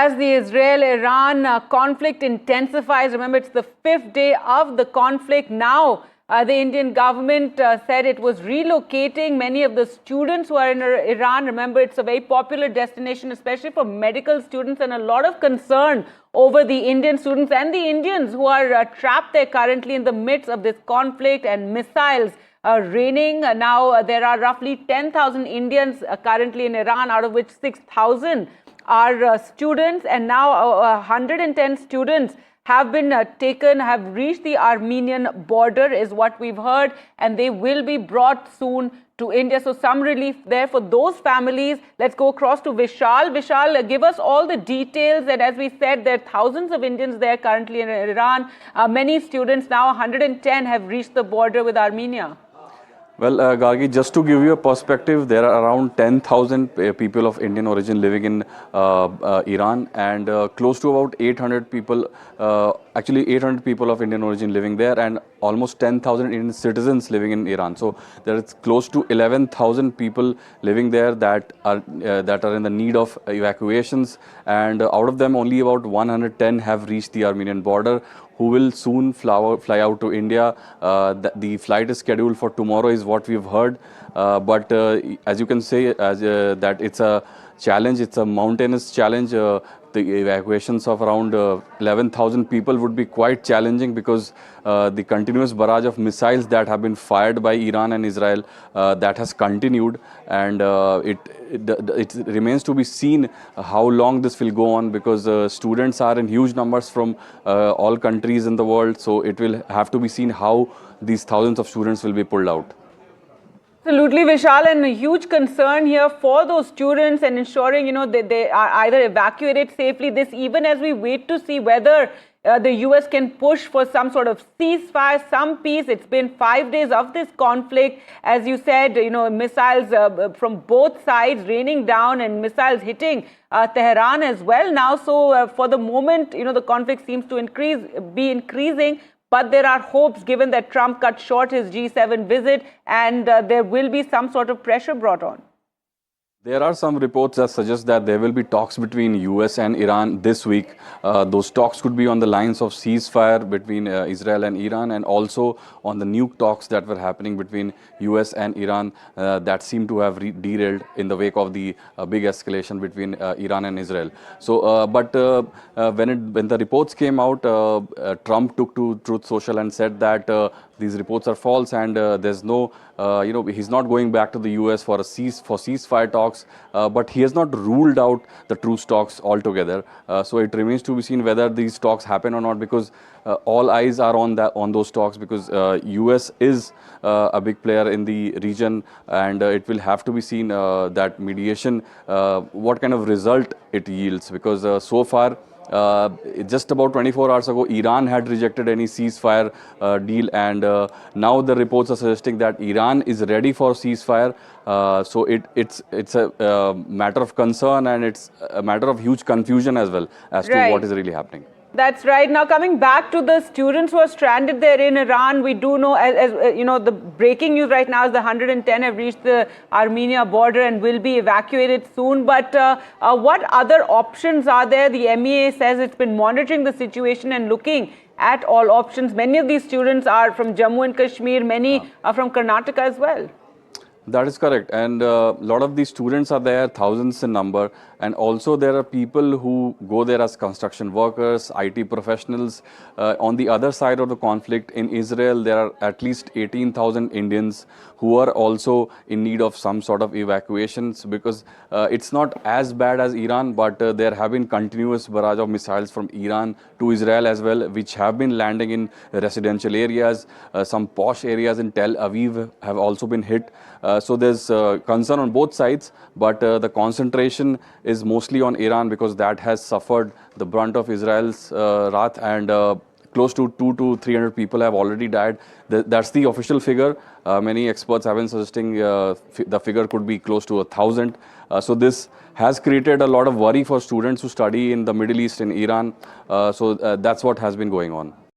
As the Israel-Iran conflict intensifies, remember it's the 5th day of the conflict now. The Indian government said it was relocating many of the students who are in Iran. Remember, it's a very popular destination, especially for medical students, and a lot of concern over the Indian students and the Indians who are trapped there currently in the midst of this conflict and missiles raining. Now, there are roughly 10,000 Indians currently in Iran, out of which 6,000 are students, and now 110 students have been have reached the Armenian border, is what we've heard, and they will be brought soon to India. So some relief there for those families. Let's go across to Vishal. Vishal, give us all the details. And as we said, there are thousands of Indians there currently in Iran. Many students, now 110, have reached the border with Armenia. Well, Gargi, just to give you a perspective, there are around 10,000 people of Indian origin living in Iran, and close to about 800 people, actually 800 people of Indian origin living there, and almost 10,000 Indian citizens living in Iran. So there is close to 11,000 people living there that are in the need of evacuations, and out of them only about 110 have reached the Armenian border, who will soon fly out to India. The flight is scheduled for tomorrow, is what we've heard. But as you can say, that it's a challenge, it's a mountainous challenge. The evacuations of around 11,000 people would be quite challenging, because the continuous barrage of missiles that have been fired by Iran and Israel, that has continued, and it remains to be seen how long this will go on, because students are in huge numbers from all countries in the world. So it will have to be seen how these thousands of students will be pulled out. Absolutely, Vishal, and a huge concern here for those students and ensuring, they are either evacuated safely. This, even as we wait to see whether the US can push for some sort of ceasefire, some peace. It's been 5 days of this conflict. As you said, missiles from both sides raining down, and missiles hitting Tehran as well now. So for the moment, the conflict seems to be increasing. But there are hopes, given that Trump cut short his G7 visit, and there will be some sort of pressure brought on. There are some reports that suggest that there will be talks between US and Iran this week. Those talks could be on the lines of ceasefire between Israel and Iran, and also on the nuke talks that were happening between US and Iran that seem to have derailed in the wake of the big escalation between Iran and Israel. So, when the reports came out, Trump took to Truth Social and said that these reports are false, and there's no, he's not going back to the US for ceasefire talks, but he has not ruled out the truce talks altogether. So it remains to be seen whether these talks happen or not, because all eyes are on those talks, because US is a big player in the region, and it will have to be seen that mediation, what kind of result it yields, because so far, just about 24 hours ago, Iran had rejected any ceasefire deal, and now the reports are suggesting that Iran is ready for ceasefire. So it's a matter of concern, and it's a matter of huge confusion as well as to what is really happening. That's right. Now, coming back to the students who are stranded there in Iran, we do know, as the breaking news right now is the 110 have reached the Armenia border and will be evacuated soon. But what other options are there? The MEA says it's been monitoring the situation and looking at all options. Many of these students are from Jammu and Kashmir. Many are from Karnataka as well. That is correct, and a lot of these students are there, thousands in number, and also there are people who go there as construction workers, IT professionals. On the other side of the conflict in Israel, there are at least 18,000 Indians who are also in need of some sort of evacuations, because it's not as bad as Iran, but there have been continuous barrage of missiles from Iran to Israel as well, which have been landing in residential areas. Some posh areas in Tel Aviv have also been hit. So there's concern on both sides, but the concentration is mostly on Iran, because that has suffered the brunt of Israel's wrath, and close to 200 to 300 people have already died. That's the official figure. Many experts have been suggesting the figure could be close to 1,000. So this has created a lot of worry for students who study in the Middle East, in Iran. So that's what has been going on.